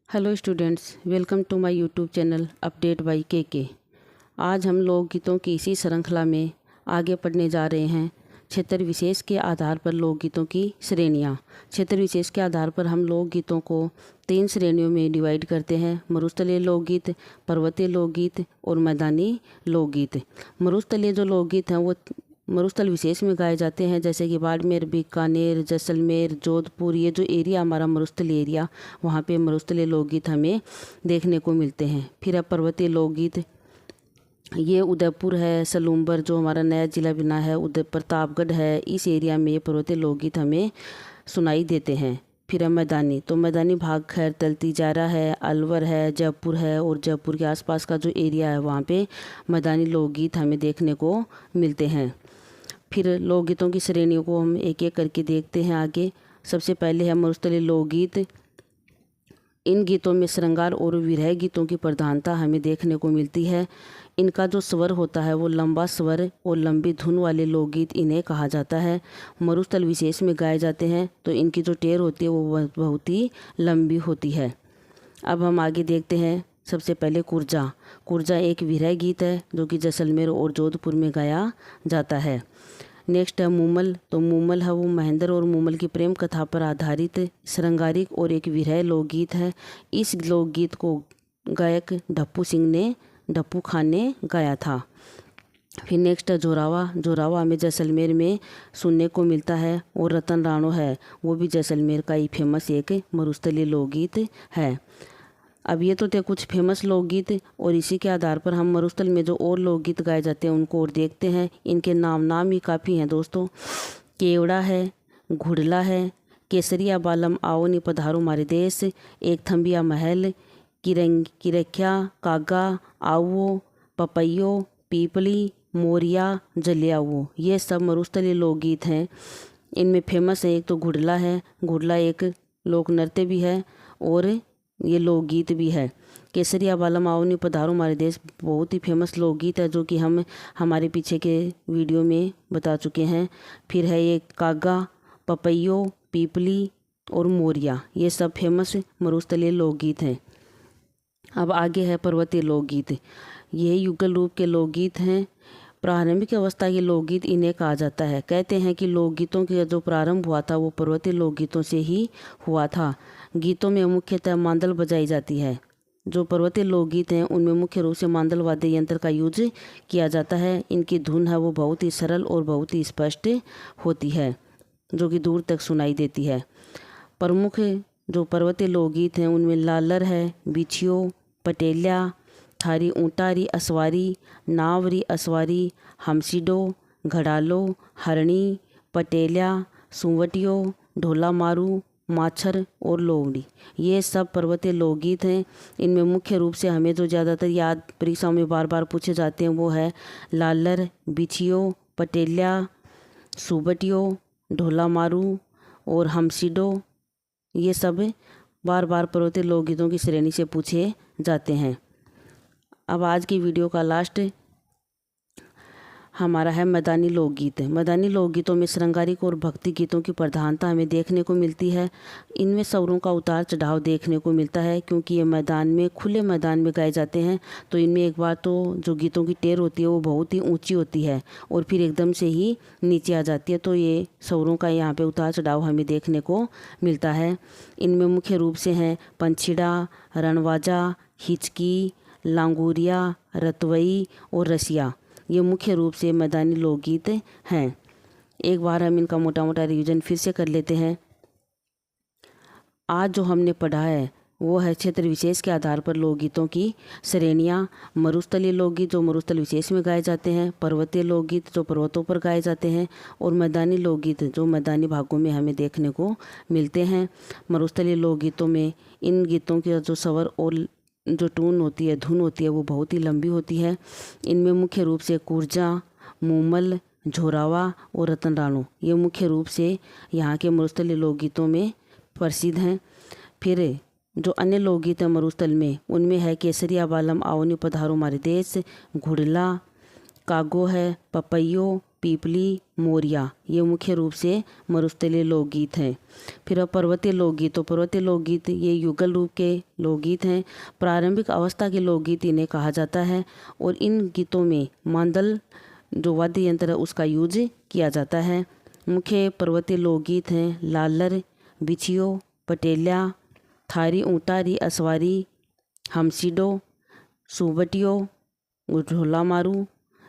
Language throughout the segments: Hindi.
Hello students, welcome to my YouTube channel update by K. आज हम लोकगीतों की इसी श्रृंखला में आगे पढ़ने जा रहे हैं। क्षेत्र विशेष के आधार पर लोकगीतों की श्रेणियाँ। क्षेत्र विशेष के आधार पर हम लोकगीतों को 3 श्रेणियों में डिवाइड करते हैं: मरुस्थलीय लोकगीत, पर्वतीय लोकगीत और मैदानी लोकगीत। मरुस्थलीय जो लोकगीत हैं वो मरुस्थल विशेष में गाए जाते हैं, जैसे कि बाड़मेर, बीकानेर, जैसलमेर, जोधपुर। ये जो एरिया हमारा मरुस्थलीय एरिया, वहाँ पे मरुस्थलीय लोकगीत हमें देखने को मिलते हैं। फिर अब पर्वतीय लोकगीत, ये उदयपुर है, सलूम्बर जो हमारा नया जिला बना है, उदय प्रतापगढ़ है, इस एरिया में ये पर्वतीय लोकगीत हमें सुनाई देते हैं। फिर है मैदानी, तो मैदानी भाग खैर तलती जारा है, अलवर है, जयपुर है और जयपुर के आसपास का जो एरिया है वहाँ पे मैदानी लोकगीत हमें देखने को मिलते हैं। फिर लोकगीतों की श्रेणियों को हम एक एक करके देखते हैं आगे। सबसे पहले है मरुस्थलीय लोकगीत। इन गीतों में श्रृंगार और विरह गीतों की प्रधानता हमें देखने को मिलती है। इनका जो स्वर होता है वो लंबा स्वर और लंबी धुन वाले लोकगीत इन्हें कहा जाता है। मरुस्थल विशेष में गाए जाते हैं तो इनकी जो टेर होती है वो बहुत ही लंबी होती है। अब हम आगे देखते हैं। सबसे पहले कुरजा। कुरजा एक विरह गीत है जो कि जैसलमेर और जोधपुर में गाया जाता है। नेक्स्ट है मूमल। तो मूमल है वो महेंद्र और मूमल की प्रेम कथा पर आधारित श्रृंगारिक और एक विरह लोकगीत है। इस लोकगीत को गायक डप्पू खान ने गाया था। फिर नेक्स्ट है जोरावा। जोरावा हमें जैसलमेर में सुनने को मिलता है और रतन राणो है वो भी जैसलमेर का ही फेमस एक मरुस्थलीय लोकगीत है। अब ये तो थे कुछ फेमस लोकगीत, और इसी के आधार पर हम मरुस्थल में जो और लोकगीत गाए जाते हैं उनको और देखते हैं। इनके नाम ही काफ़ी हैं दोस्तों। केवड़ा है, घुड़ला है, केसरिया बालम आओ नी पधारो मारे देश, एक थंबिया महल, किरख्या कागा आओ, पपैयो, पीपली, मोरिया, जलियाओ। ये सब मरुस्थलीय लोकगीत हैं। इनमें फेमस है एक तो घुड़ला है। घुड़ला एक लोक नृत्य भी है और ये लोकगीत भी है। केसरिया बालम आओ नी पधारो हमारे देश बहुत ही फेमस लोकगीत है जो कि हम हमारे पीछे के वीडियो में बता चुके हैं। फिर है ये कागा, पपैयो, पीपली और मोरिया, ये सब फेमस मरुस्थलीय लोकगीत हैं। अब आगे है पर्वतीय लोकगीत। ये युगल रूप के लोकगीत हैं। प्रारंभिक अवस्था के लोकगीत इन्हें कहा जाता है। कहते हैं कि लोकगीतों का जो प्रारंभ हुआ था वो पर्वतीय लोकगीतों से ही हुआ था। गीतों में मुख्यतः मांदल बजाई जाती है। जो पर्वतीय लोकगीत हैं उनमें मुख्य रूप से मांदल वाद्य यंत्र का यूज किया जाता है। इनकी धुन है वो बहुत ही सरल और बहुत ही स्पष्ट होती है जो कि दूर तक सुनाई देती है। प्रमुख जो पर्वतीय लोकगीत हैं उनमें लालर है, बिछियो, पटेल्या, थारी ऊँटारी असवारी, नावरी असवारी, हमसिडो, घड़ालो, हरणी, पटेल्या, सुवटियो, ढोला मारू, माछर और लोवड़ी, ये सब पर्वतीय लोकगीत हैं। इनमें मुख्य रूप से हमें जो ज़्यादातर याद परीक्षाओं में बार बार पूछे जाते हैं वो है लालर, बिछियो, पटेल्या, सुवटियो, ढोला मारू और हमसिडो। ये सब बार बार पर्वतीय लोकगीतों की श्रेणी से पूछे जाते हैं। अब आज की वीडियो का लास्ट हमारा है मैदानी लोकगीत। मैदानी लोकगीतों में श्रृंगारिक और भक्ति गीतों की प्रधानता हमें देखने को मिलती है। इनमें स्वरों का उतार चढ़ाव देखने को मिलता है क्योंकि ये मैदान में खुले मैदान में गाए जाते हैं। तो इनमें एक बार तो जो गीतों की टेर होती है वो बहुत ही ऊंची होती है और फिर एकदम से ही नीचे आ जाती है। तो ये स्वरों का यहाँ पे उतार चढ़ाव हमें देखने को मिलता है। इनमें मुख्य रूप से हैं पंछिड़ा, रणवाजा, हिचकी, लांगूरिया, रतवई और रसिया। ये मुख्य रूप से मैदानी लोकगीत हैं। एक बार हम इनका मोटा मोटा रिवीजन फिर से कर लेते हैं। आज जो हमने पढ़ा है वो है क्षेत्र विशेष के आधार पर लोकगीतों की श्रेणियाँ। मरुस्थलीय लोकगीत जो मरुस्थल विशेष में गाए जाते हैं, पर्वतीय लोकगीत जो पर्वतों पर गाए जाते हैं और मैदानी लोकगीत जो मैदानी भागों में हमें देखने को मिलते हैं। मरुस्थलीय लोकगीतों में इन गीतों के जो स्वर और जो टून होती है, धुन होती है वो बहुत ही लंबी होती है। इनमें मुख्य रूप से कुरजा, मूमल, झोरावा और रतन राणो ये मुख्य रूप से यहाँ के मरुस्थलीय लोकगीतों में प्रसिद्ध हैं। फिर जो अन्य लोकगीत हैं मरुस्थल में उनमें है केसरिया बालम आओ नी पधारो मारे देश, घुड़ला, कागो है, पपैयो, पीपली, मोरिया, ये मुख्य रूप से मरुस्थलीय लोकगीत हैं। फिर अब पर्वतीय लोकगीत, तो पर्वतीय लोकगीत ये युगल रूप के लोकगीत हैं। प्रारंभिक अवस्था के लोकगीत इन्हें कहा जाता है और इन गीतों में मांदल जो वाद्य यंत्र है उसका यूज किया जाता है। मुख्य पर्वतीय लोकगीत हैं लालर, बिछियो, पटेल्या, थारी ऊँटारी असवारी, हमसिडो, सुबटियो, ढोला मारू,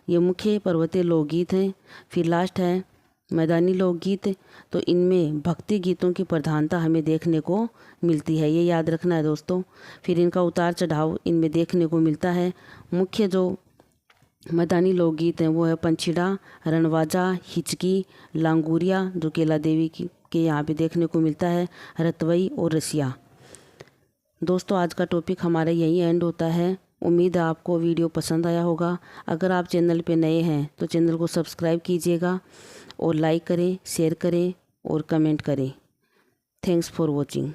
ये मुख्य पर्वतीय लोकगीत हैं। फिर लास्ट है मैदानी लोकगीत, तो इनमें भक्ति गीतों की प्रधानता हमें देखने को मिलती है, ये याद रखना है दोस्तों। फिर इनका उतार चढ़ाव इनमें देखने को मिलता है। मुख्य जो मैदानी लोकगीत हैं वो है पंछीड़ा, रणवाजा, हिचकी, लांगुरिया जो केला देवी के यहाँ पे देखने को मिलता है, रतवई और रसिया। दोस्तों आज का टॉपिक हमारा यही एंड होता है। उम्मीद है आपको वीडियो पसंद आया होगा। अगर आप चैनल पे नए हैं तो चैनल को सब्सक्राइब कीजिएगा और लाइक करें, शेयर करें और कमेंट करें। Thanks for watching.